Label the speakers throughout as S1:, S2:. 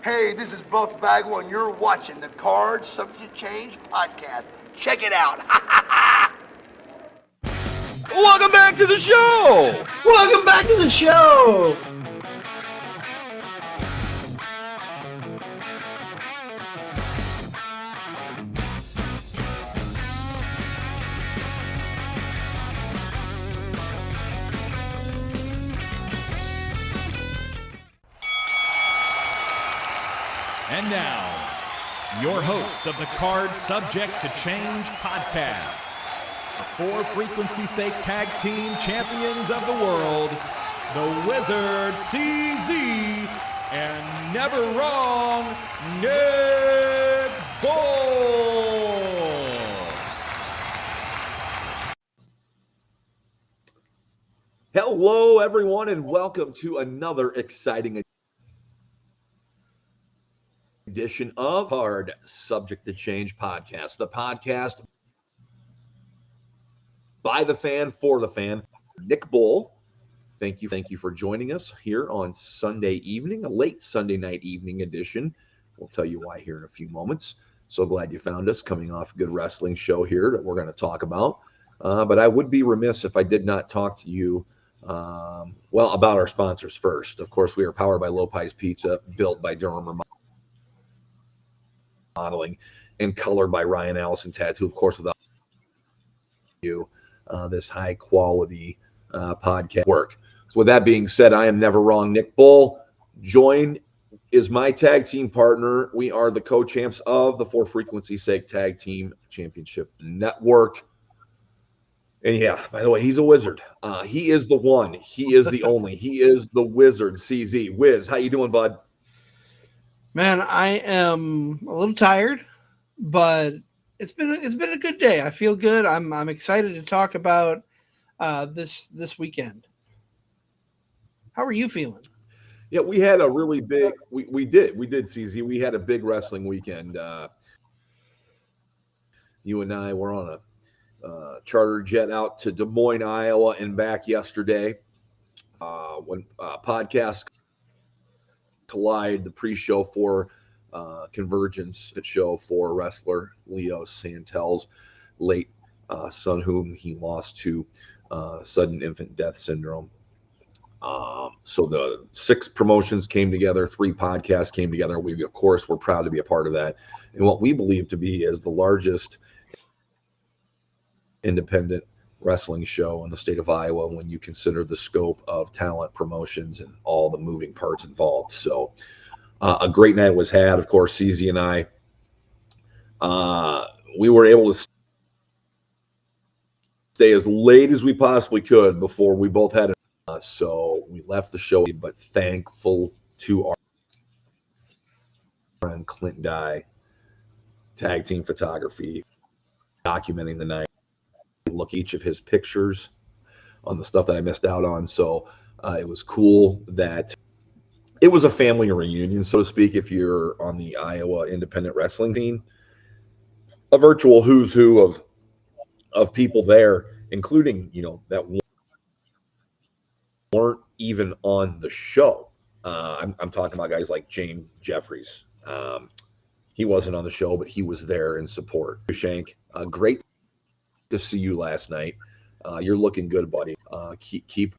S1: Hey, this is Buff Bagwell, and you're watching the Card Subject Change podcast. Check it out.
S2: Welcome back to the show!
S3: Welcome back to the show!
S4: And now, your hosts of the Card Subject to Change podcast, the For Frequency's Sake Tag Team Champions of the World, the Wizard CZ, and never wrong, Nick Bull.
S5: Hello, everyone, and welcome to another exciting edition of Card Subject to Change podcast, the podcast by the fan, for the fan. Nick Bull, thank you for joining us here on Sunday evening, a late Sunday night evening edition. We'll tell you why here in a few moments. So glad you found us, coming off a good wrestling show here that we're going to talk about. But I would be remiss if I did not talk to you about our sponsors first. Of course, we are powered by Low Pies Pizza, built by Durham Remodeling, and colored by Ryan Allison Tattoo. Of course, without you, this high quality podcast work. So with that being said, I am never wrong, Nick Bull. Joined is my tag team partner. We are the co-champs of the For Frequency's Sake Tag Team Championship Network. And yeah, by the way, he's a wizard. He is the one. He is the only. He is the wizard, CZ. Wiz, how you doing, bud?
S3: Man, I am a little tired, but it's been a good day. I feel good. I'm excited to talk about this weekend. How are you feeling?
S5: Yeah, we had a really big. We did, CZ. We had a big wrestling weekend. You and I were on a charter jet out to Des Moines, Iowa, and back yesterday. When podcasts collide, the pre-show for Convergence show for wrestler Leo Santel's late son, whom he lost to sudden infant death syndrome. So the 6 promotions came together, 3 podcasts came together. We, of course, were proud to be a part of that, and what we believe to be is the largest independent wrestling show in the state of Iowa when you consider the scope of talent, promotions, and all the moving parts involved. So a great night was had. Of course, CZ and I, we were able to stay as late as we possibly could before we both had it. So we left the show, but thankful to our friend Clint Dye, Tag Team Photography, documenting the night. Look each of his pictures on the stuff that I missed out on. So it was cool that it was a family reunion, so to speak, if you're on the Iowa independent wrestling team. A virtual who's who of people there, including, that weren't even on the show. I'm talking about guys like James Jeffries. He wasn't on the show, but he was there in support. Shank, great to see you last night. You're looking good, buddy. Keep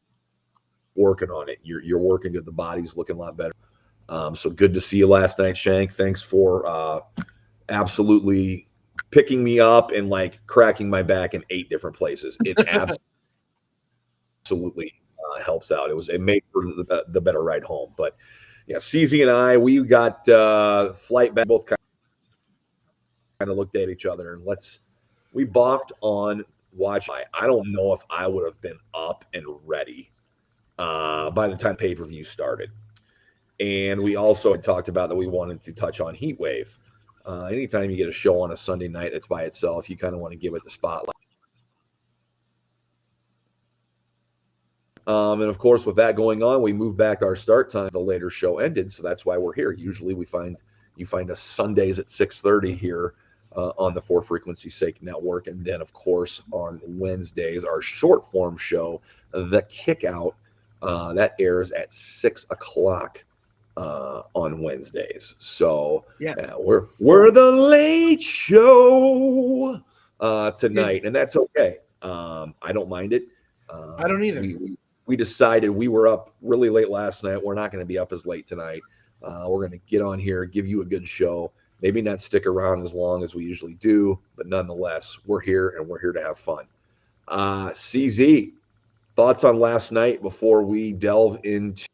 S5: working on it. You're working good. The body's looking a lot better. So good to see you last night, Shank. Thanks for absolutely picking me up and cracking my back in 8 different places. It absolutely helps out. It made for the better ride home. But yeah, CZ and I, we got flight back. Both kind of looked at each other and we balked on watch. I don't know if I would have been up and ready by the time pay-per-view started. And we also had talked about that we wanted to touch on Heatwave. Anytime you get a show on a Sunday night that's by itself, you kind of want to give it the spotlight. And of course, with that going on, we moved back our start time. The later show ended, so that's why we're here. Usually you find us Sundays at 6:30 here on the For Frequency's Sake Network. And then, of course, on Wednesdays, our short form show, The Kickout, that airs at 6 o'clock on Wednesdays. So
S3: Yeah.
S5: we're the late show tonight, and that's okay. I don't mind it.
S3: I don't either.
S5: We decided we were up really late last night. We're not going to be up as late tonight. We're going to get on here, give you a good show. Maybe not stick around as long as we usually do, but nonetheless, we're here and we're here to have fun. CZ, thoughts on last night before we delve into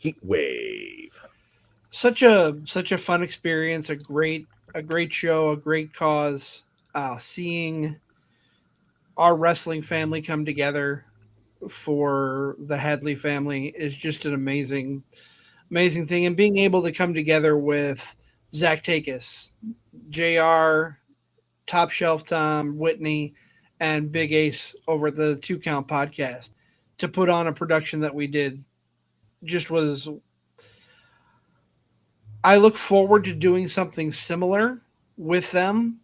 S5: Heatwave?
S3: Such a fun experience, a great show, a great cause. Seeing our wrestling family come together for the Hadley family is just an amazing thing, and being able to come together with Zach Takis, JR, Top Shelf Tom, Whitney, and Big Ace over at the 2 Count podcast to put on a production that we did just was. I look forward to doing something similar with them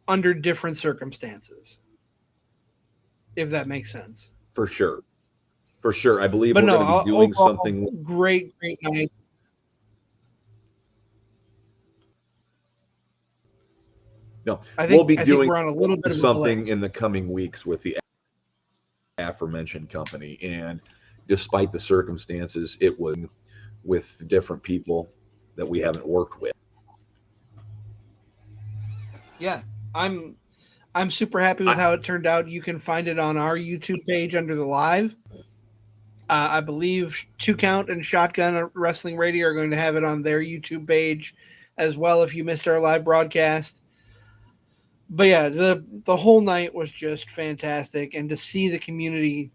S3: under different circumstances, if that makes sense.
S5: For sure. I believe
S3: But
S5: we're
S3: no,
S5: going to be doing
S3: overall,
S5: something.
S3: Great night.
S5: No,
S3: I
S5: we'll
S3: think
S5: be doing
S3: we're on a little bit of
S5: something in the coming weeks with the aforementioned company. And despite the circumstances, it was with different people that we haven't worked with.
S3: Yeah, I'm super happy with how it turned out. You can find it on our YouTube page under the live. I believe 2 Count and Shotgun Wrestling Radio are going to have it on their YouTube page as well if you missed our live broadcast. But yeah, the whole night was just fantastic, and to see the community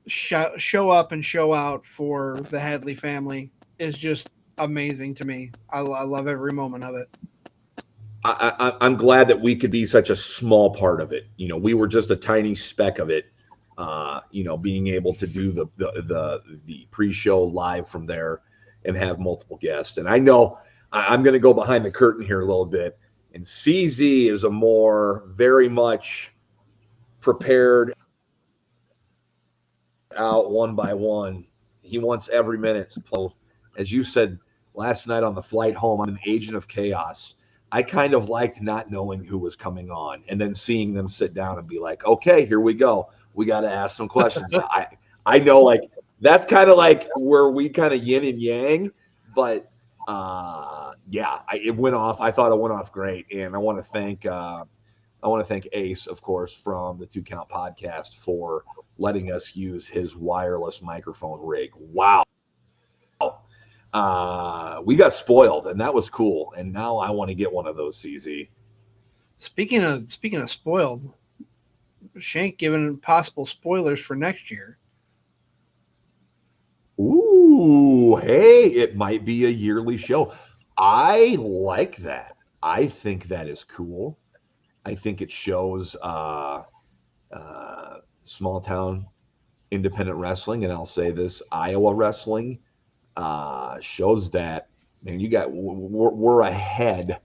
S3: show up and show out for the Hadley family is just amazing to me. I love every moment of it.
S5: I'm glad that we could be such a small part of it. You know, we were just a tiny speck of it. You know, being able to do the pre-show live from there and have multiple guests. And I know I'm going to go behind the curtain here a little bit. And CZ is a more very much prepared out one by one. He wants every minute to play. As you said last night on the flight home, I'm an agent of chaos. I kind of liked not knowing who was coming on and then seeing them sit down and be like, okay, here we go. We got to ask some questions. I know, like, that's kind of like where we kind of yin and yang, but yeah, it went off. I thought it went off great. And I want to thank Ace, of course, from the 2 Count podcast for letting us use his wireless microphone rig. Wow. We got spoiled, and that was cool. And now I want to get one of those, CZ. Speaking
S3: of spoiled, Shank giving possible spoilers for next year.
S5: Ooh, hey, it might be a yearly show. I like that. I think that is cool. I think it shows small town independent wrestling, and I'll say this, Iowa wrestling shows that, man, we're ahead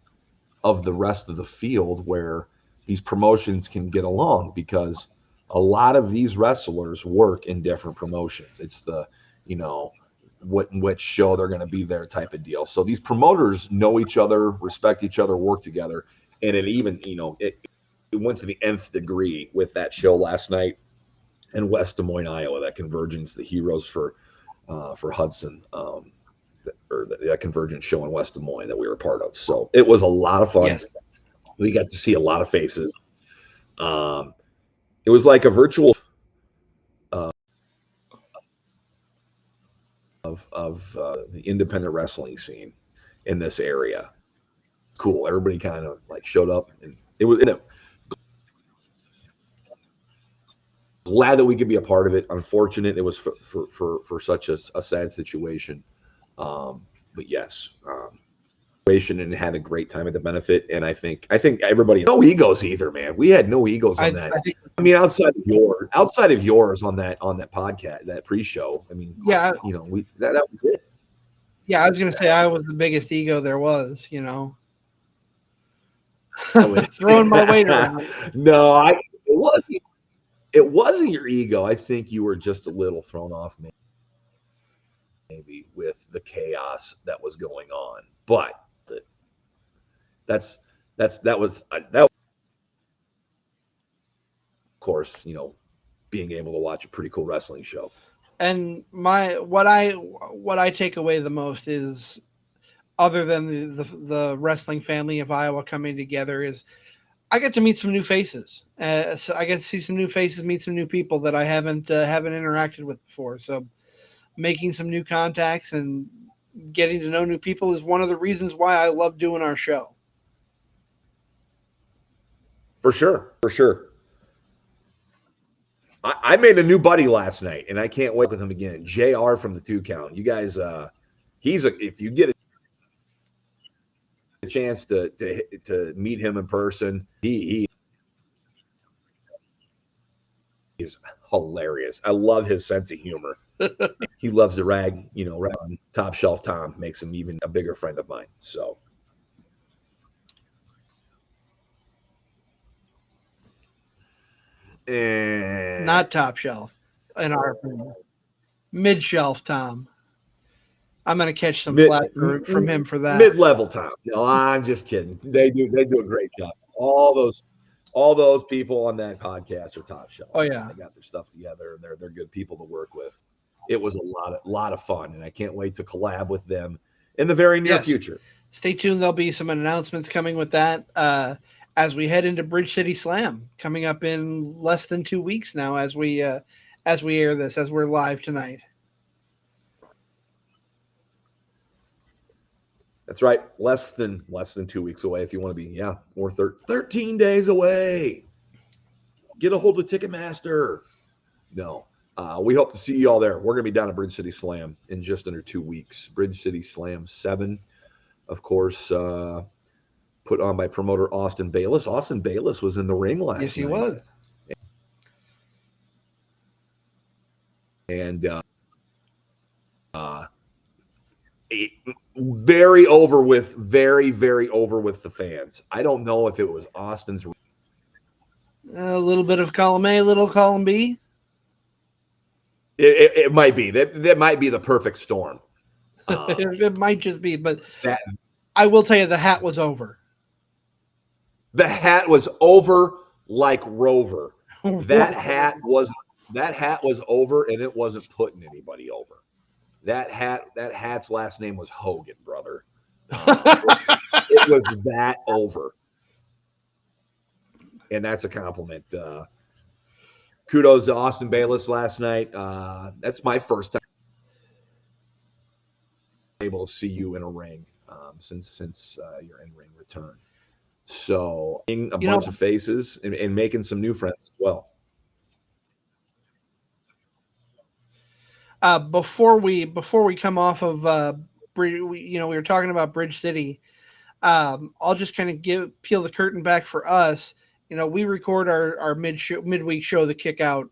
S5: of the rest of the field where these promotions can get along, because a lot of these wrestlers work in different promotions. It's the, you know, which show they're going to be there type of deal. So these promoters know each other, respect each other, work together. And it even, you know, it went to the nth degree with that show last night in West Des Moines, Iowa, that Convergence, the Heroes for Hudson, or that Convergence show in West Des Moines that we were a part of. So it was a lot of fun.
S3: Yes.
S5: We got to see a lot of faces. It was like a virtual of the independent wrestling scene in this area. Cool. Everybody kind of like showed up, and it was glad that we could be a part of it. Unfortunate it was for such a sad situation. But yes, and had a great time at the benefit. And I think everybody, no egos either, man. We had no egos on that. I mean, outside of yours on that podcast, that pre-show. I mean,
S3: yeah,
S5: you know, that was it.
S3: Yeah, I was gonna say I was the biggest ego there was, you know. Throwing my weight around.
S5: No, it wasn't your ego. I think you were just a little thrown off, man. maybe with the chaos that was going on. But that was of course, being able to watch a pretty cool wrestling show.
S3: And what I take away the most is, other than the wrestling family of Iowa coming together, is I get to meet some new faces. So I get to see some new faces, meet some new people that I haven't interacted with before. So making some new contacts and getting to know new people is one of the reasons why I love doing our show.
S5: For sure. I made a new buddy last night, and I can't wait with him again. JR from the 2 Count. You guys, if you get a chance to meet him in person, he is hilarious. I love his sense of humor. He loves to rag on Top Shelf Tom, makes him even a bigger friend of mine. So. And
S3: not top shelf, in our opinion. Mid shelf Tom. I'm going to catch some flack from him for that.
S5: Mid-level Tom. No, I'm just kidding. They do a great job. All those people on that podcast are top shelf.
S3: Oh yeah,
S5: they got their stuff together, and they're good people to work with. It was a lot of fun, and I can't wait to collab with them in the very near future. Stay
S3: tuned. There'll be some announcements coming with that as we head into Bridge City Slam, coming up in less than 2 weeks now, as we air this, as we're live tonight.
S5: That's right. Less than 2 weeks away, if you want to be, or 13 days away. Get a hold of Ticketmaster. No. We hope to see you all there. We're going to be down at Bridge City Slam in just under 2 weeks. Bridge City Slam 7, of course, put on by promoter Austin Bayless. Austin Bayless was in the ring last night.
S3: Yes, he was.
S5: And very over with the fans. I don't know if it was Austin's.
S3: A little bit of column A, little column B.
S5: It might be. That might be the perfect storm.
S3: It might just be, but I will tell you, the hat was over.
S5: The hat was over like Rover. That hat was over, and it wasn't putting anybody over. That hat's last name was Hogan, brother. It was that over. And that's a compliment. Kudos to Austin Bayless last night. That's my first time able to see you in a ring since your in-ring return. So a bunch of faces and making some new friends as well.
S3: Before we come off of we were talking about Bridge City. I'll just kind of peel the curtain back for us. We record our midweek show, The Kick Out,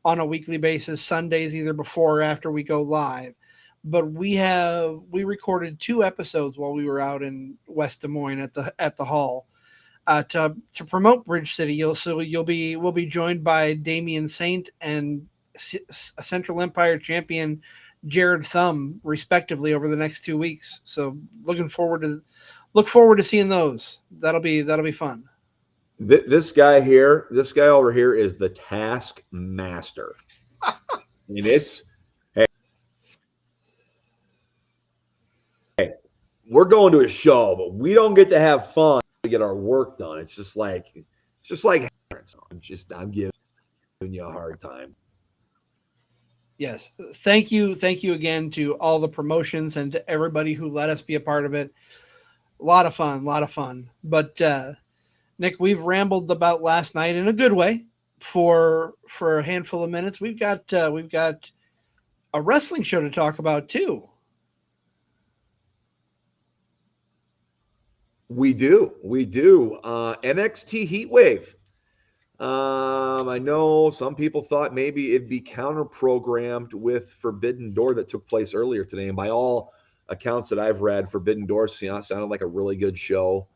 S3: on a weekly basis, Sundays, either before or after we go live. But we recorded 2 episodes while we were out in West Des Moines at the hall to promote Bridge City. We'll be joined by Damian Saint and Central Empire champion Jared Thumb, respectively, over the next 2 weeks. So look forward to seeing those. That'll be fun.
S5: This guy over here is the Task Master. And it's hey, we're going to a show, but we don't get to have fun to get our work done. It's just like I'm giving you a hard time.
S3: Yes. Thank you again to all the promotions and to everybody who let us be a part of it. A lot of fun. But Nick, we've rambled about last night in a good way for a handful of minutes. We've got a wrestling show to talk about too.
S5: We do. NXT Heatwave. I know some people thought maybe it'd be counter-programmed with Forbidden Door that took place earlier today, and by all accounts that I've read, Forbidden Door sounded like a really good show.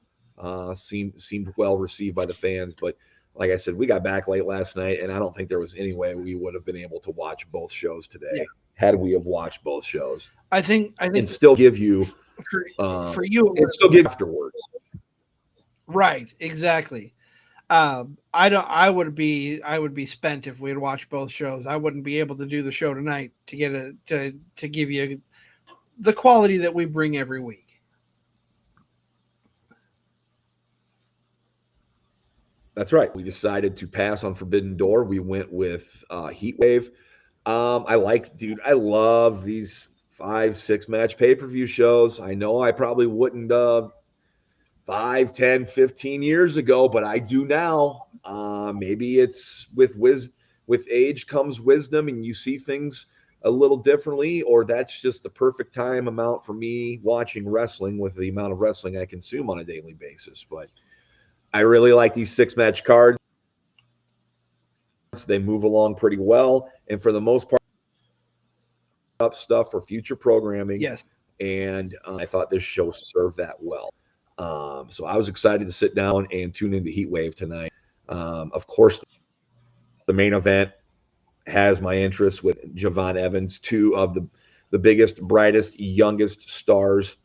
S5: Seemed well received by the fans, but like I said, we got back late last night, and I don't think there was any way we would have been able to watch both shows today had we have watched both shows.
S3: I think
S5: And still give you
S3: for you
S5: and still give afterwards.
S3: right, exactly. I would be spent if we had watched both shows. I wouldn't be able to do the show tonight to get to give you the quality that we bring every week.
S5: That's right. We decided to pass on Forbidden Door. We went with Heatwave. I love these 5-6 match pay-per-view shows. I know I probably wouldn't 5, 10, 15 years ago, but I do now. Maybe it's with age comes wisdom and you see things a little differently, or that's just the perfect time amount for me watching wrestling with the amount of wrestling I consume on a daily basis. But I really like these 6-match cards. They move along pretty well, and for the most part, up stuff for future programming.
S3: Yes.
S5: And I thought this show served that well. So I was excited to sit down and tune into Heatwave tonight. Of course, the main event has my interest with Javon Evans, two of the biggest, brightest, youngest stars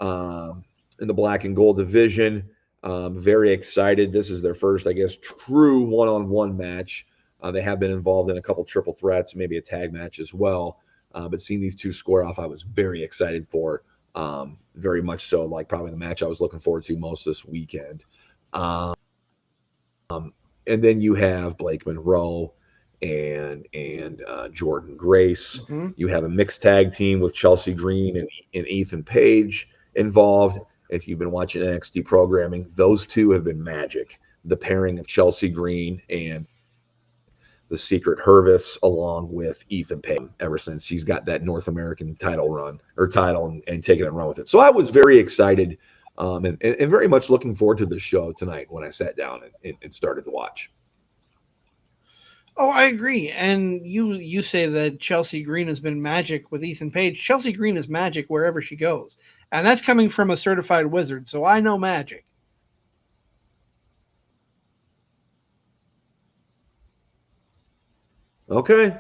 S5: in the black and gold division. Very excited. This is their first, I guess, true one-on-one match. They have been involved in a couple triple threats, maybe a tag match as well. But seeing these two square off, I was very excited for. Very much so, like probably the match I was looking forward to most this weekend. And then you have Blake Monroe and Jordan Grace.
S3: Mm-hmm.
S5: You have a mixed tag team with Chelsea Green and Ethan Page involved. If you've been watching NXT programming, those two have been magic. The pairing of Chelsea Green and the Secret Hervis along with Ethan Page ever since he's got that North American title and taking it and run with it. So I was very excited and very much looking forward to the show tonight when I sat down and started to watch.
S3: Oh, I agree. And you say that Chelsea Green has been magic with Ethan Page. Chelsea Green is magic wherever she goes. And that's coming from a certified wizard, so I know magic.
S5: Okay.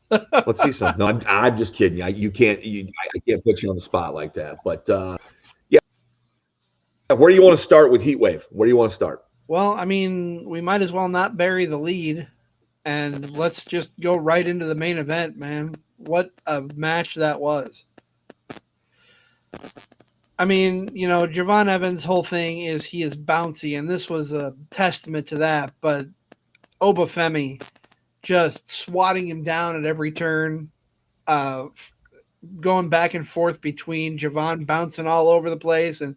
S5: Let's see some. No, I'm just kidding. I can't put you on the spot like that. But yeah, where do you want to start with Heatwave? Where do you want to start?
S3: Well, I mean, we might as well not bury the lead, and let's just go right into the main event, man. What a match that was. I mean, Javon Evans' whole thing is he is bouncy, and this was a testament to that, but Obafemi just swatting him down at every turn, going back and forth between Javon bouncing all over the place and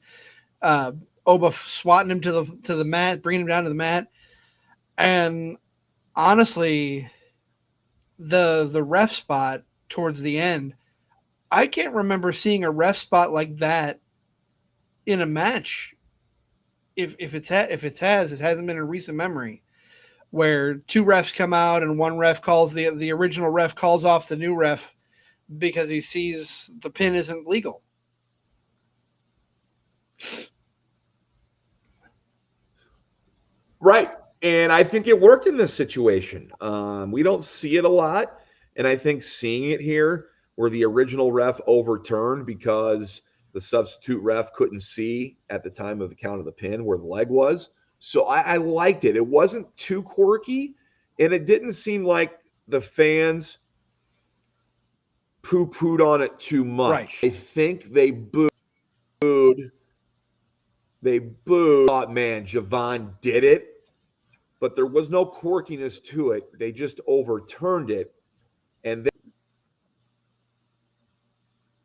S3: Oba swatting him to the mat, bringing him down to the mat. And honestly, the ref spot towards the end, I can't remember seeing a ref spot like that in a match. If it hasn't been in recent memory, where two refs come out and one ref calls the original ref calls off the new ref because he sees the pin isn't legal.
S5: Right. And I think it worked in this situation. We don't see it a lot. And I think seeing it here where the original ref overturned because the substitute ref couldn't see at the time of the count of the pin where the leg was. So I liked it. It wasn't too quirky, and it didn't seem like the fans poo-pooed on it too much.
S3: Right.
S5: I think they booed. Thought, man, Javon did it. But there was no quirkiness to it. They just overturned it. And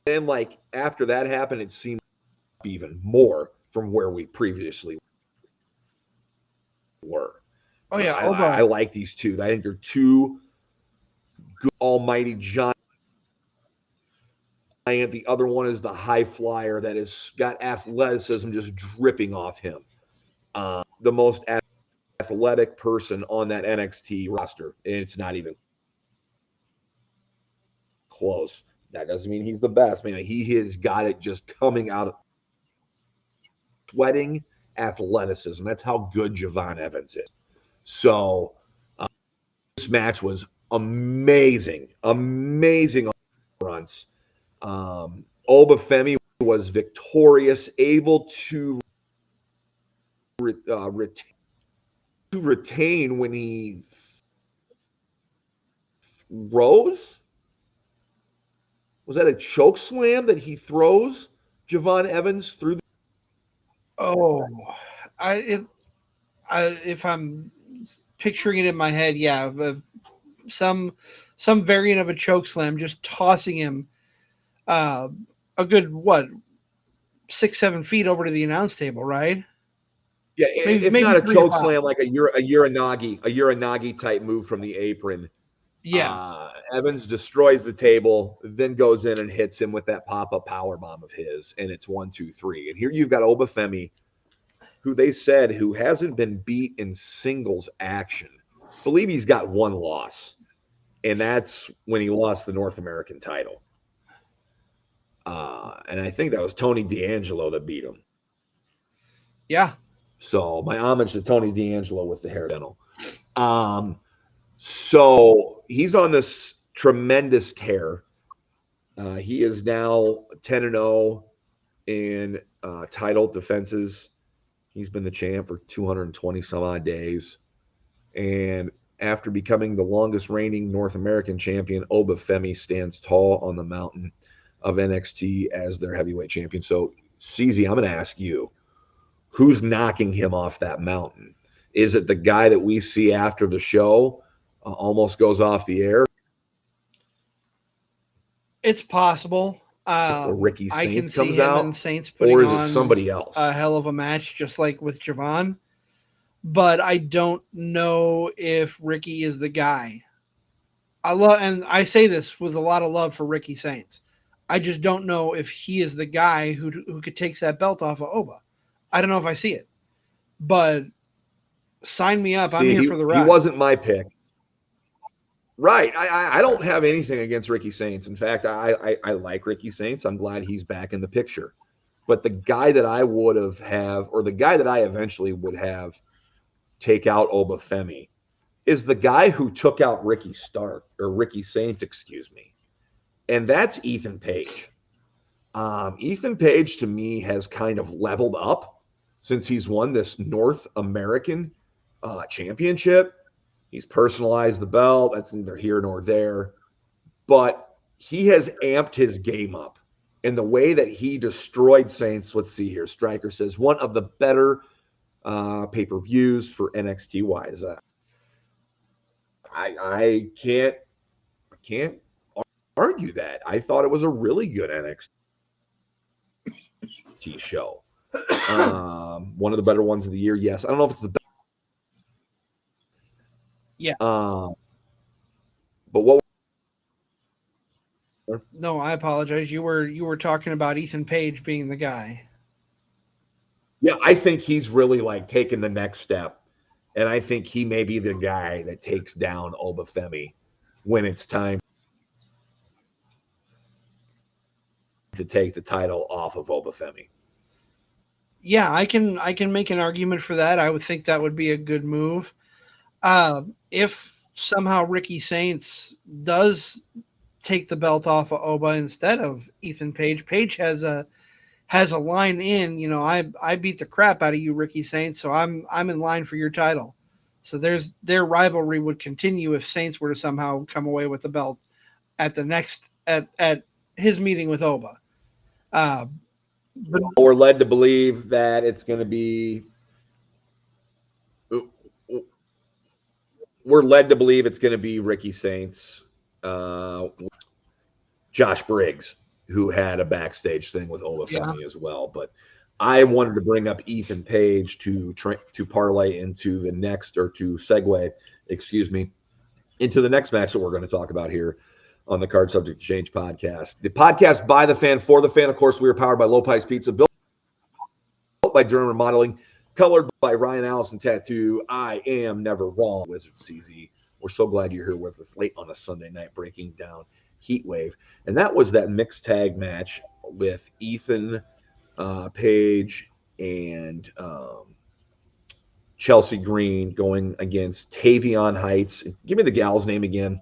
S5: then like, after that happened, it seemed even more from where we previously were.
S3: Oh, yeah.
S5: I like these two. I think they're two good, almighty giant. The other one is the high flyer that has got athleticism just dripping off him. The most athletic person on that NXT roster, and it's not even close. That doesn't mean he's the best. Man, he has got it just coming out of sweating athleticism. That's how good Javon Evans is. So this match was amazing fronts. Obafemi was victorious, able to retain when he rose. Was that a choke slam that he throws Javon Evans through?
S3: Oh, if I'm picturing it in my head, yeah, some variant of a choke slam, just tossing him a good 6-7 feet over to the announce table, right?
S5: Yeah, it's
S3: Maybe
S5: not a
S3: 3 to
S5: choke
S3: 5.
S5: slam like a Uranagi type move from the apron.
S3: Yeah.
S5: Evans destroys the table, then goes in and hits him with that pop-up power bomb of his, and it's 1-2-3. And here you've got Obafemi, who they said who hasn't been beat in singles action. I believe he's got one loss, and that's when he lost the North American title. And I think that was Tony D'Angelo that beat him.
S3: Yeah.
S5: So my homage to Tony D'Angelo with the hair dental. So he's on this tremendous tear. He is now 10-0 in title defenses. He's been the champ for 220 some odd days. And after becoming the longest reigning North American champion, Obafemi stands tall on the mountain of NXT as their heavyweight champion. So, CZ, I'm going to ask you, who's knocking him off that mountain? Is it the guy that we see after the show almost goes off the air?
S3: It's possible.
S5: Or Ricky
S3: I can
S5: Saints
S3: see
S5: comes
S3: him
S5: out?
S3: and Saints putting
S5: Or is
S3: on
S5: it somebody else?
S3: a hell of a match, just like with Javon. But I don't know if Ricky is the guy. And I say this with a lot of love for Ricky Saints. I just don't know if he is the guy who could take that belt off of Oba. I don't know if I see it, but sign me up. I'm here for the ride.
S5: He wasn't my pick. Right. I don't have anything against Ricky Saints. In fact, I like Ricky Saints. I'm glad he's back in the picture. But the guy that I would or the guy that I eventually would have take out Obafemi is the guy who took out Ricky Saints, excuse me. And that's Ethan Page. Ethan Page, to me, has kind of leveled up since he's won this North American championship. He's personalized the belt. That's neither here nor there. But he has amped his game up in the way that he destroyed Saints. Let's see here. Stryker says one of the better pay-per-views for NXT wise. I can't argue that. I thought it was a really good NXT show. One of the better ones of the year. Yes. I don't know if it's the best.
S3: Yeah.
S5: But what?
S3: No, I apologize. You were talking about Ethan Page being the guy.
S5: Yeah, I think he's really like taking the next step, and I think he may be the guy that takes down Obafemi when it's time to take the title off of Obafemi.
S3: Yeah, I can make an argument for that. I would think that would be a good move. If somehow Ricky Saints does take the belt off of Oba instead of Ethan Page, Page has a line in, I beat the crap out of you, Ricky Saints, so I'm in line for your title. So their rivalry would continue if Saints were to somehow come away with the belt at the next at his meeting with Oba. But
S5: we're led to believe that it's going to be. We're led to believe it's going to be Ricky Saints, Josh Briggs, who had a backstage thing with Obafemi as well. But I wanted to bring up Ethan Page to parlay into the next, or to segue, into the next match that we're going to talk about here on the Card Subject Change podcast. The podcast by the fan, for the fan. Of course, we are powered by Low Pies Pizza, built by German Remodeling, colored by Ryan Allison Tattoo. I am never wrong, Wizard CZ. We're so glad you're here with us late on a Sunday night, breaking down Heatwave. And that was that mixed tag match with Ethan Page and Chelsea Green going against Tavion Heights. Give me the gal's name again.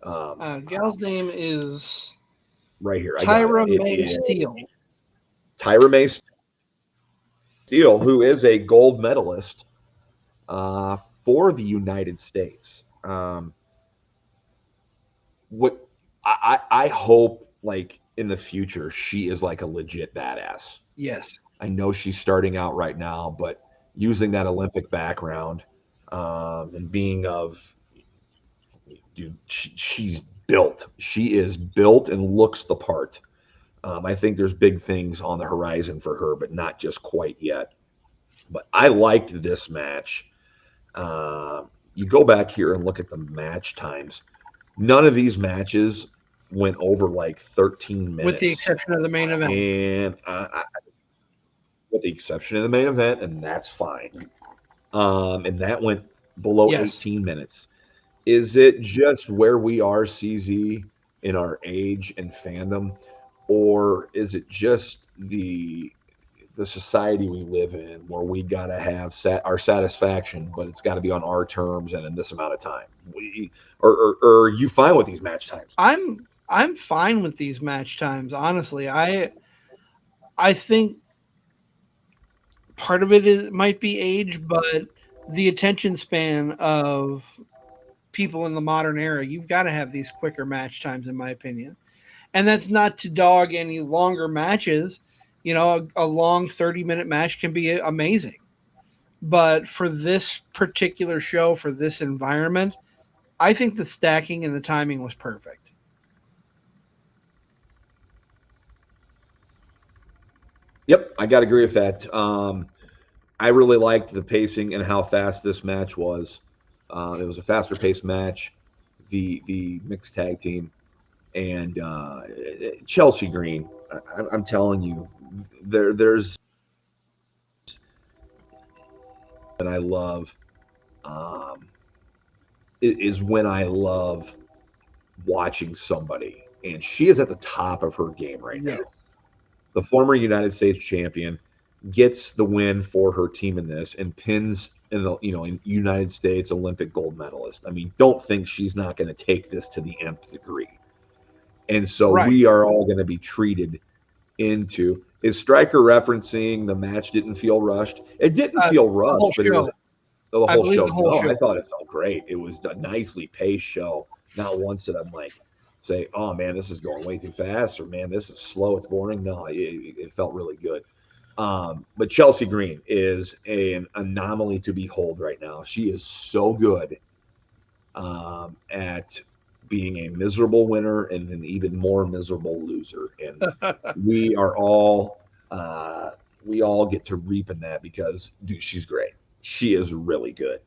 S3: Gal's name is
S5: Right here. I got
S3: Tyra
S5: it. It
S3: May
S5: is
S3: Steele.
S5: Tyra May Steele, who is a gold medalist for the United States. What I hope, like, in the future, she is like a legit badass.
S3: Yes.
S5: I know she's starting out right now, but using that Olympic background and being of, dude, she's built. She is built and looks the part. I think there's big things on the horizon for her, but not just quite yet. But I liked this match. You go back here and look at the match times. None of these matches went over like 13 minutes.
S3: With the exception of the main event.
S5: And with the exception of the main event, and that's fine. And that went below 18 minutes. Is it just where we are, CZ, in our age and fandom, or is it just the society we live in where we got to have our satisfaction, but it's got to be on our terms and in this amount of time? Or are you fine with these match times?
S3: I'm fine with these match times, honestly. I think part of it might be age, but the attention span of people in the modern era, you've got to have these quicker match times, in my opinion. And that's not to dog any longer matches. You know, a long 30-minute match can be amazing. But for this particular show, for this environment, I think the stacking and the timing was perfect.
S5: Yep, I got to agree with that. I really liked the pacing and how fast this match was. It was a faster paced match. The mixed tag team and Chelsea Green. I'm telling you, there's and I love is when I love watching somebody, and she is at the top of her game right now. The former United States champion gets the win for her team in this and pins in United States Olympic gold medalist. I mean, don't think she's not going to take this to the nth degree. And so we are all going to be treated into. Is Stryker referencing the match didn't feel rushed? It didn't feel rushed, but it was the whole show. I thought it felt great. It was a nicely paced show. Not once did I'm like say, oh man, this is going way too fast, or man, this is slow, it's boring. No, it felt really good. But Chelsea Green is an anomaly to behold right now. She is so good at being a miserable winner and an even more miserable loser. And we all get to reap in that because, dude, she's great. She is really good.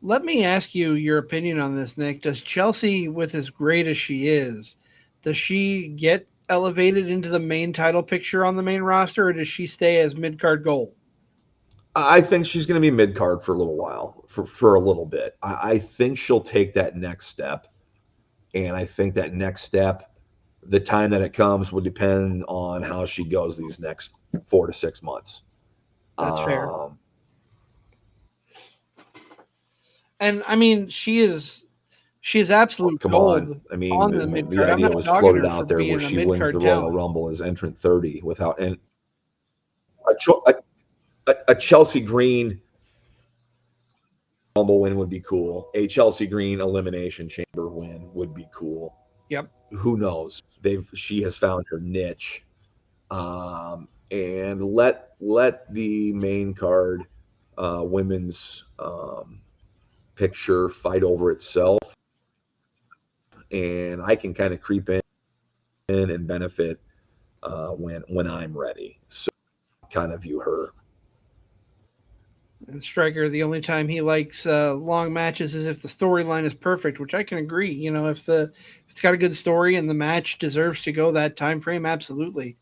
S3: Let me ask you your opinion on this, Nick. Does Chelsea, with as great as she is, does she get elevated into the main title picture on the main roster, or does she stay as mid-card gold?
S5: I think she's going to be mid-card for a little while, for a little bit. I think she'll take that next step. And I think that next step, the time that it comes, will depend on how she goes these next 4 to 6 months.
S3: That's fair. And I mean, she is absolute gold.
S5: I mean,
S3: on the mid-card.
S5: the idea was floated out there where she wins the Royal Rumble as entrant 30 without and a Chelsea Green Rumble win would be cool. A Chelsea Green Elimination Chamber win would be cool.
S3: Yep.
S5: Who knows? She has found her niche. And let the main card women's picture fight over itself. And I can kind of creep in and benefit when I'm ready. So I kind of view her.
S3: And Stryker, the only time he likes long matches is if the storyline is perfect, which I can agree. You know, if it's got a good story and the match deserves to go that time frame, absolutely.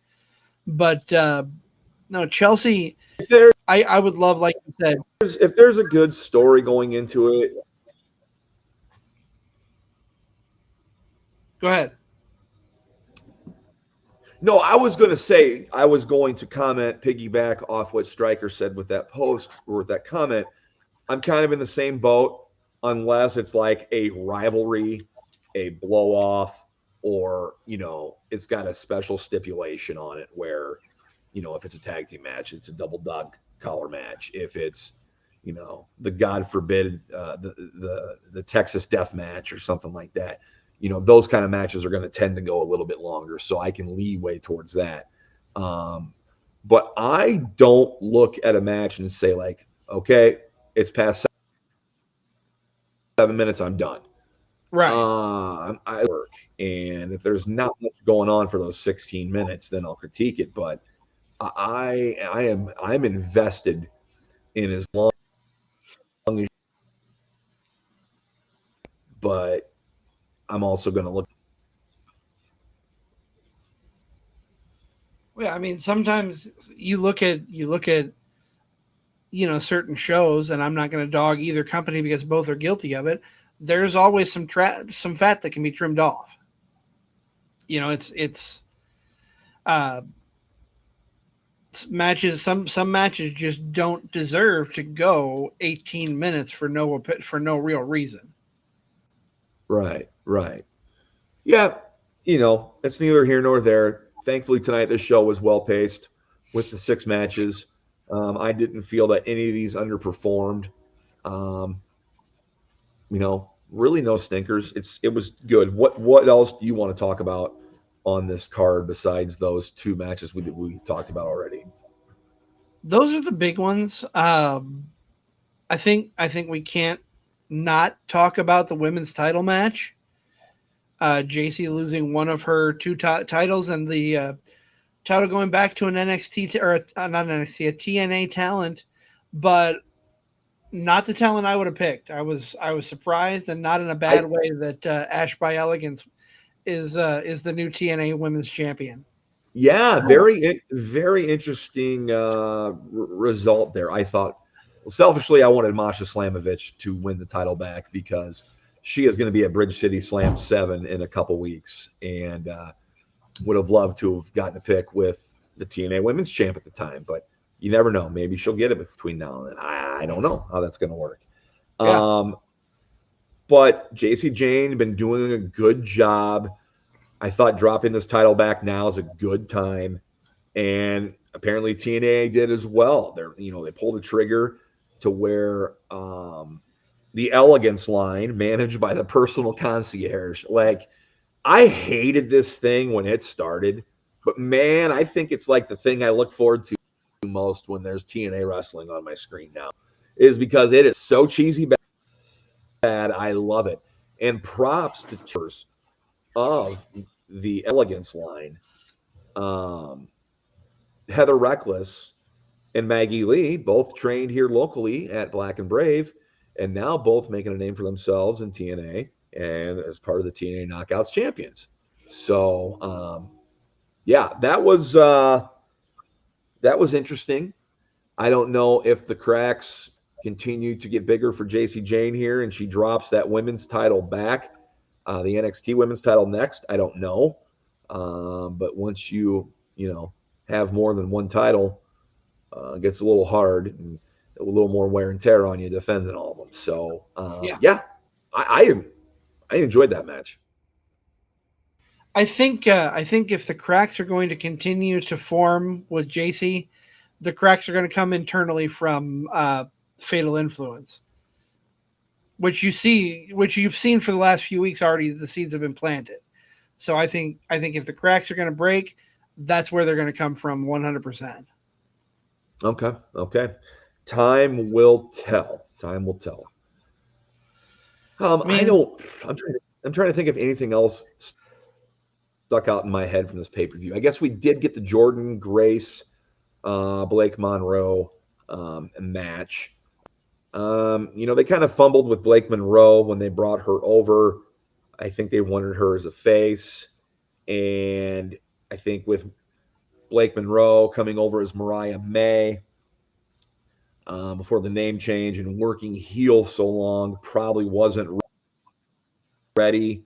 S3: But no, Chelsea, I would love, like you said,
S5: if there's a good story going into it.
S3: Go ahead.
S5: No, I was going to comment, piggyback off what Stryker said with that post or with that comment. I'm kind of in the same boat, unless it's like a rivalry a blow off, or, it's got a special stipulation on it where, if it's a tag team match, it's a double dog collar match. If it's, the God forbid, the Texas death match or something like that, those kind of matches are going to tend to go a little bit longer. So I can leeway towards that. But I don't look at a match and say like, okay, it's past 7 minutes, I'm done.
S3: Right.
S5: I work, and if there's not much going on for those 16 minutes, then I'll critique it. But I'm invested in as long as, but I'm also going to look.
S3: Yeah, I mean, sometimes you look at certain shows, and I'm not going to dog either company because both are guilty of it. There's always some fat that can be trimmed off. It's matches. Some matches just don't deserve to go 18 minutes for no real reason.
S5: Right. Yeah, it's neither here nor there. Thankfully, tonight this show was well paced with the 6 matches. I didn't feel that any of these underperformed. Really no stinkers. It was good. What else do you want to talk about on this card besides those 2 matches we talked about already?
S3: Those are the big ones. I think we can't not talk about the women's title match. JC losing one of her 2 titles, and the title going back to an NXT not NXT, a TNA talent, but not the talent I would have picked. I was surprised, and not in a bad way, that Ash by Elegance is the new TNA Women's Champion.
S5: Yeah, very very interesting result there. I thought, selfishly, I wanted Masha Slamovich to win the title back because she is going to be at Bridge City Slam 7 in a couple weeks, and would have loved to have gotten a pick with the TNA Women's Champ at the time. But you never know. Maybe she'll get it between now and then. I don't know how that's going to work.
S3: Yeah.
S5: But JC Jane been doing a good job. I thought dropping this title back now is a good time, and apparently TNA did as well. They pulled the trigger to where the Elegance line, managed by the personal concierge, like, I hated this thing when it started, but man, I think it's like the thing I look forward to most when there's TNA wrestling on my screen now, is because it is so cheesy bad. I love it. And props to tours of the Elegance line, Heather Reckless and Maggie Lee, both trained here locally at Black and Brave, and now both making a name for themselves in TNA and as part of the TNA Knockouts champions. So, yeah, that was interesting. I don't know if the cracks continue to get bigger for JC Jane here, and she drops that women's title back, the NXT women's title next. I don't know, but once you have more than one title, it gets a little hard and a little more wear and tear on you defending all of them. So, yeah, I enjoyed that match.
S3: I think if the cracks are going to continue to form with JC, the cracks are going to come internally from Fatal Influence, which you've seen for the last few weeks already. The seeds have been planted. So I think if the cracks are going to break, that's where they're going to come from 100%.
S5: Okay. Time will tell. I'm trying to think of anything else stuck out in my head from this pay-per-view. I guess we did get the Jordan Grace, Blake Monroe match. They kind of fumbled with Blake Monroe when they brought her over. I think they wanted her as a face. And I think with Blake Monroe coming over as Mariah May before the name change and working heel so long, probably wasn't ready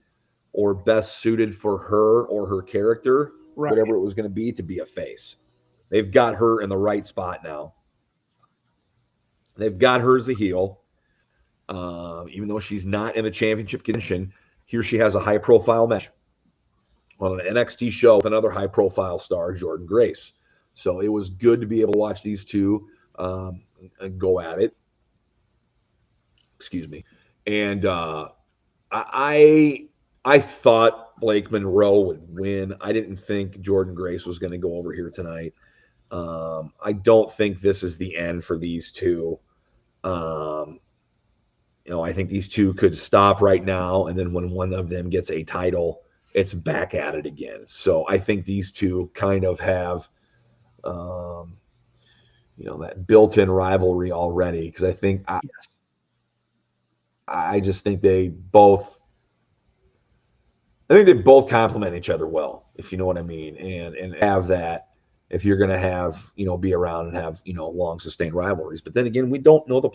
S5: or best suited for her or her character,
S3: Right.
S5: whatever it was going to be a face. They've got her in the right spot now. They've got her as a heel, even though she's not in the championship condition. here she has a high-profile match on an NXT show with another high-profile star, Jordynne Grace. So it was good to be able to watch these two go at it. Excuse me. And I thought Blake Monroe would win. I didn't think Jordynne Grace was going to go over here tonight. I don't think this is the end for these two. I think these two could stop right now, and then when one of them gets a title, it's back at it again. So I think these two kind of have, that built-in rivalry already, because I just think they both complement each other well, if you know what I mean, and have that if you're going to have, be around and have, long sustained rivalries. But then again, we don't know the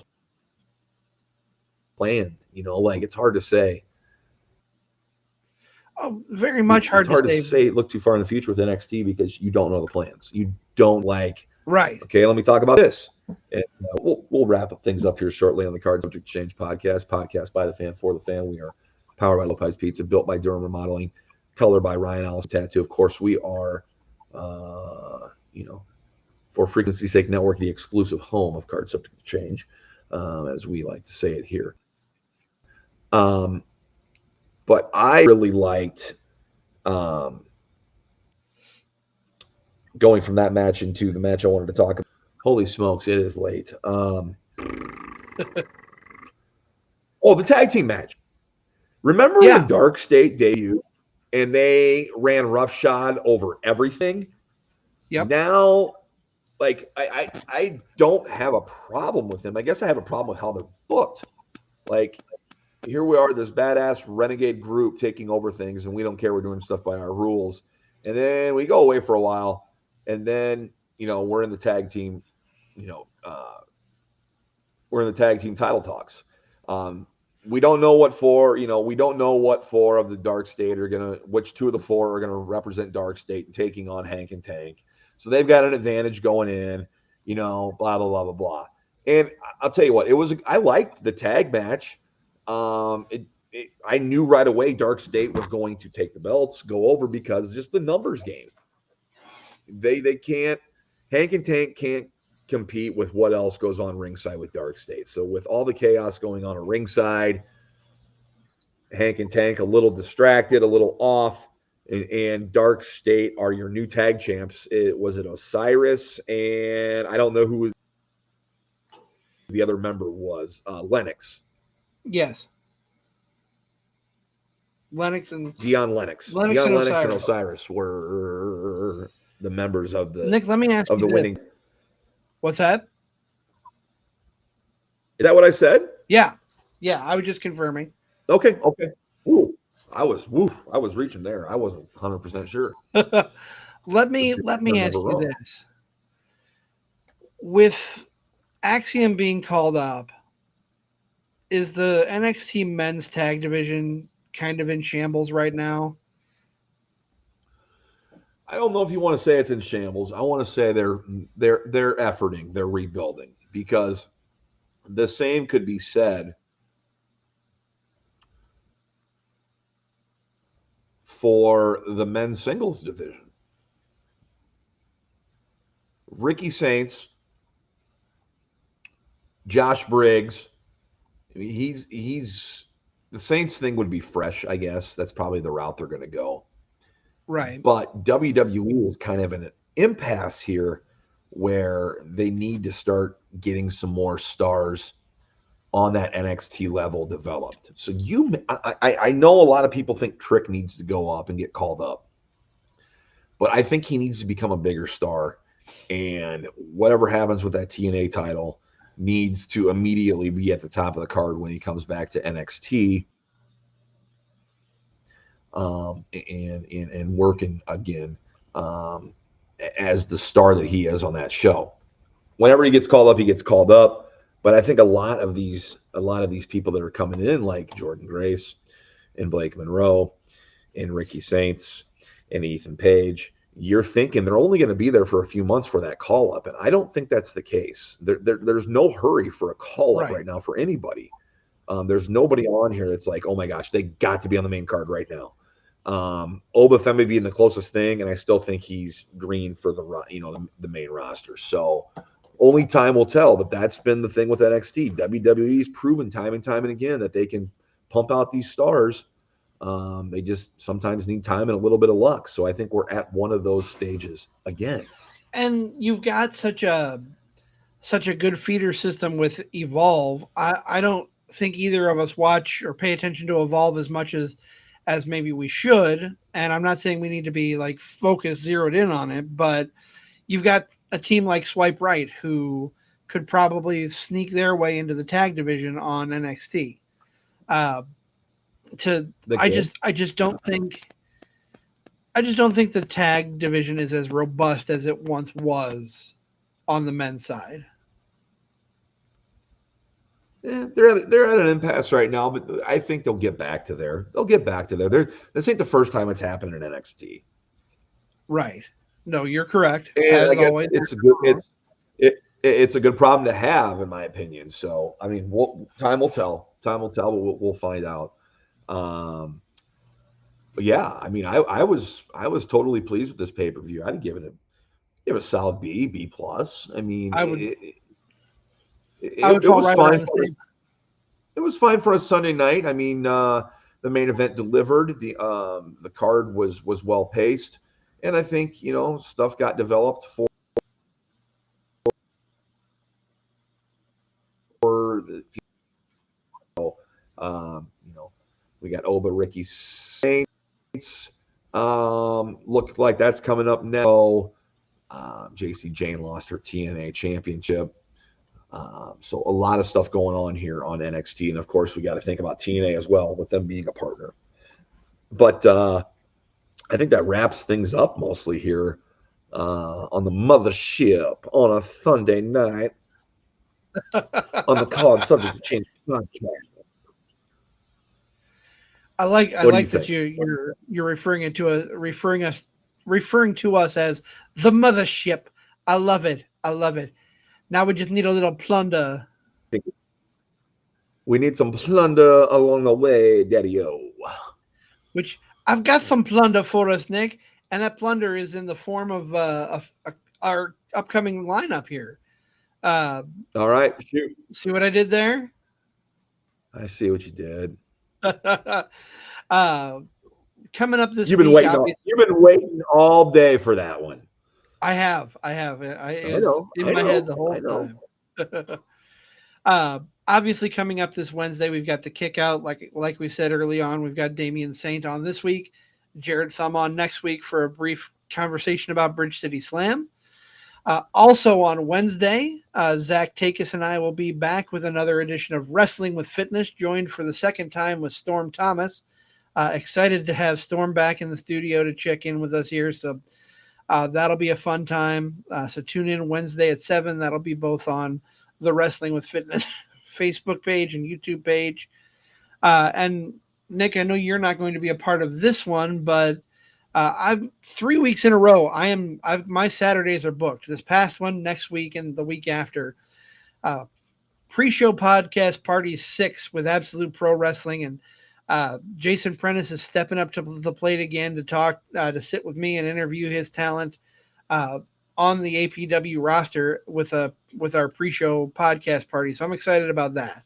S5: plans, it's hard to say.
S3: Oh, very much hard
S5: to say. Look too far in the future with NXT because you don't know the plans. You don't
S3: right.
S5: Okay, let me talk about this. And we'll wrap things up here shortly on the Card Subject Change podcast by the fan, for the fan. We are powered by Lopez Pizza, built by Durham Remodeling, colored by Ryan Allison Tattoo. Of course, we are, for Frequency's Sake Network, the exclusive home of Card Subject Change, as we like to say it here. But I really liked going from that match into the match I wanted to talk about. Holy smokes, it is late. The tag team match. Remember when Dark State debuted and they ran roughshod over everything?
S3: Yep.
S5: Now, I don't have a problem with them. I guess I have a problem with how they're booked. Here we are, this badass renegade group taking over things, and we don't care. We're doing stuff by our rules. And then we go away for a while, and then, we're in the tag team, we're in the tag team title talks. We don't know what four, we don't know what four of the Dark State which two of the four are going to represent Dark State and taking on Hank and Tank. So they've got an advantage going in, blah, blah, blah, blah, blah. And I'll tell you what, I liked the tag match. I knew right away Dark State was going to take the belts, go over, because just the numbers game. They can't, Hank and Tank can't compete with what else goes on ringside with Dark State. So with all the chaos going on at ringside, Hank and Tank a little distracted, a little off, and Dark State are your new tag champs. Was it Osiris? And I don't know who the other member was. Lennox.
S3: Yes. Lennox and
S5: Dion Lennox. Dion Lennox and Osiris were the members of the
S3: Nick, let me ask you
S5: the winning.
S3: What's that?
S5: Is that what I said?
S3: Yeah. I was just confirming.
S5: Okay. Ooh, I was reaching there. I wasn't 100% sure.
S3: Let me ask you this. With Axiom being called up, is the NXT men's tag division kind of in shambles right now?
S5: I don't know if you want to say it's in shambles. I want to say they're efforting, they're rebuilding, because the same could be said for the men's singles division. Ricky Saints, Josh Briggs. I mean, he's the Saints thing would be fresh, I guess. That's probably the route they're going to go.
S3: Right.
S5: But WWE is kind of in an impasse here where they need to start getting some more stars on that NXT level developed. So I know a lot of people think Trick needs to go up and get called up, but I think he needs to become a bigger star. And whatever happens with that TNA title needs to immediately be at the top of the card when he comes back to NXT, and working again as the star that he is on that show. Whenever he gets called up, he gets called up. But I think a lot of these people that are coming in, like Jordynne Grace and Blake Monroe and Ricky Saints and Ethan Page, you're thinking they're only going to be there for a few months for that call up. And I don't think that's the case. There's no hurry for a call up right now for anybody. There's nobody on here that's like, oh my gosh, they got to be on the main card right now. Oba Femi being the closest thing, and I still think he's green for the main roster. So only time will tell, but that's been the thing with NXT. WWE's proven time and time and again that they can pump out these stars. They just sometimes need time and a little bit of luck. So I think we're at one of those stages again.
S3: And you've got such a good feeder system with Evolve. I don't think either of us watch or pay attention to Evolve as much as maybe we should. And I'm not saying we need to be like focused, zeroed in on it, but you've got a team like Swipe Right who could probably sneak their way into the tag division on NXT. I just don't think the tag division is as robust as it once was on the men's side.
S5: Yeah, they're at an impasse right now, but I think they'll get back to there. This ain't the first time it's happened in NXT.
S3: Right. No, you're correct.
S5: And
S3: as always,
S5: it's a good problem to have, in my opinion. So I mean, time will tell. Time will tell, but we'll find out. But yeah, I mean, I was totally pleased with this pay-per-view. I'd give it a solid B plus. I mean,
S3: I would
S5: it
S3: fall
S5: was
S3: right
S5: fine.
S3: around the same.
S5: It was fine for a Sunday night. I mean, the main event delivered. The card was well paced, and I think stuff got developed for the we got Oba Ricky Saints. Look like that's coming up now. JC Jane lost her TNA championship. So a lot of stuff going on here on NXT. And of course, we got to think about TNA as well with them being a partner. But I think that wraps things up mostly here on the mothership on a Sunday night on the Card Subject to Change podcast.
S3: I like that you're referring to us as the mothership. I love it. Now we just need a little plunder.
S5: We need some plunder along the way, Daddy-O.
S3: Which I've got some plunder for us, Nick, and that plunder is in the form of our upcoming lineup here.
S5: All right, shoot.
S3: See what I did there?
S5: I see what you did.
S3: Coming up this
S5: You've been
S3: week,
S5: waiting all day for that one.
S3: I have. It was in my head the whole time. Obviously, coming up this Wednesday, we've got the kick out. Like we said early on, we've got Damian Saint on this week, Jared Thumb on next week for a brief conversation about Bridge City Slam. Also on Wednesday, Zach Takis and I will be back with another edition of Wrestling with Fitness, joined for the second time with Storm Thomas. Excited to have Storm back in the studio to check in with us here. So that'll be a fun time. So tune in Wednesday at 7. That'll be both on the Wrestling with Fitness Facebook page and YouTube page. And Nick, I know you're not going to be a part of this one, but I'm 3 weeks in a row. My Saturdays are booked. This past one, next week, and the week after. Pre-show podcast party 6 with Absolute Pro Wrestling, and Jason Prentice is stepping up to the plate again to talk, to sit with me and interview his talent on the APW roster with our pre-show podcast party. So I'm excited about that.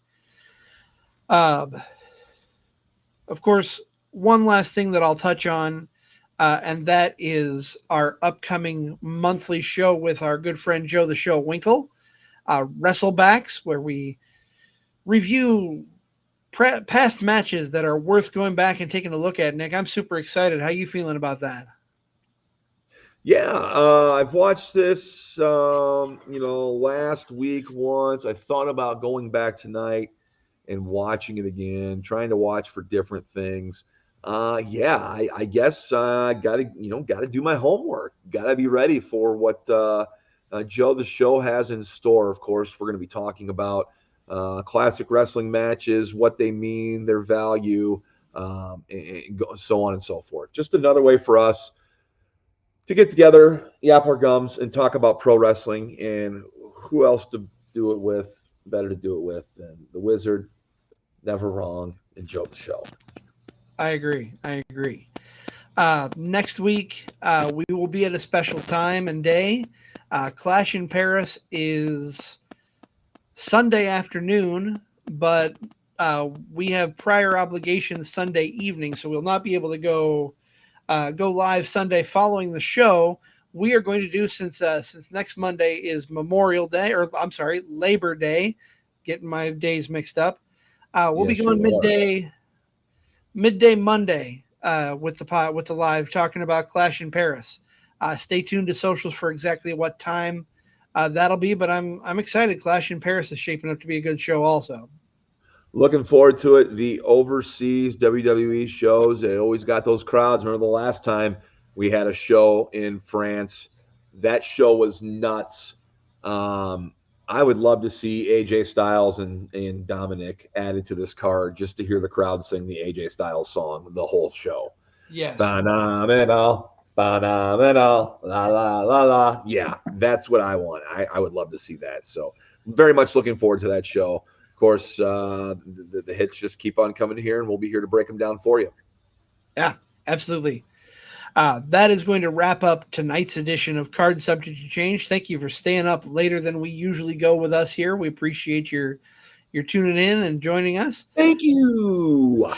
S3: Of course, one last thing that I'll touch on. And that is our upcoming monthly show with our good friend Joe the Show Winkle, Wrestlebacks, where we review past matches that are worth going back and taking a look at. Nick, I'm super excited. How you feeling about that?
S5: Yeah, I've watched this, last week once. I thought about going back tonight and watching it again, trying to watch for different things. I guess gotta do my homework. Gotta be ready for what Joe the Show has in store. Of course, we're going to be talking about classic wrestling matches, what they mean, their value, and so on and so forth. Just another way for us to get together, yap our gums, and talk about pro wrestling. And who else to do it with? Better to do it with than the Wizard, never wrong, and Joe the Show.
S3: I agree. Next week, we will be at a special time and day. Clash in Paris is Sunday afternoon, but we have prior obligations Sunday evening, so we'll not be able to go live Sunday following the show. We are going to do, since next Monday is Memorial Day, or I'm sorry, Labor Day, getting my days mixed up. We'll be going midday Monday with the live, talking about Clash in Paris. Stay tuned to socials for exactly what time that'll be, but I'm excited. Clash in Paris is shaping up to be a good show also.
S5: Looking forward to it. The overseas WWE shows, they always got those crowds. Remember the last time we had a show in France? That show was nuts. I would love to see AJ Styles and Dominic added to this card just to hear the crowd sing the AJ Styles song the whole show.
S3: Yes.
S5: Phenomenal, phenomenal, la la la la. Yeah, that's what I want. I would love to see that. So very much looking forward to that show. Of course, the hits just keep on coming here, and we'll be here to break them down for you.
S3: Yeah, absolutely. That is going to wrap up tonight's edition of Card Subject to Change. Thank you for staying up later than we usually go with us here. We appreciate your tuning in and joining us.
S5: Thank you.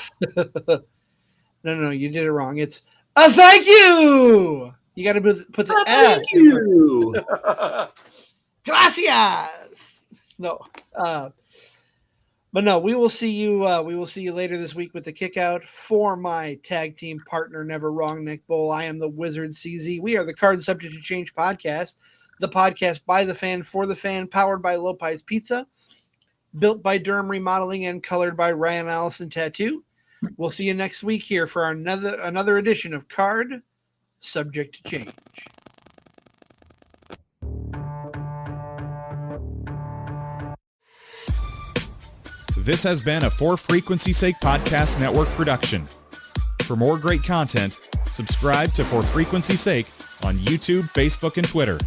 S3: No, you did it wrong. It's a thank you. You got to put the S.
S5: Thank you.
S3: Gracias. No. But no, we will see you. We will see you later this week with the Kickout. For my tag team partner, Never Wrong, Nick Bull, I am the Wizard CZ. We are the Card Subject to Change podcast, the podcast by the fan for the fan, powered by Lopez Pizza, built by Durham Remodeling, and colored by Ryan Allison Tattoo. We'll see you next week here for another edition of Card Subject to Change.
S4: This has been a For Frequency's Sake Podcast Network production. For more great content, subscribe to For Frequency's Sake on YouTube, Facebook, and Twitter.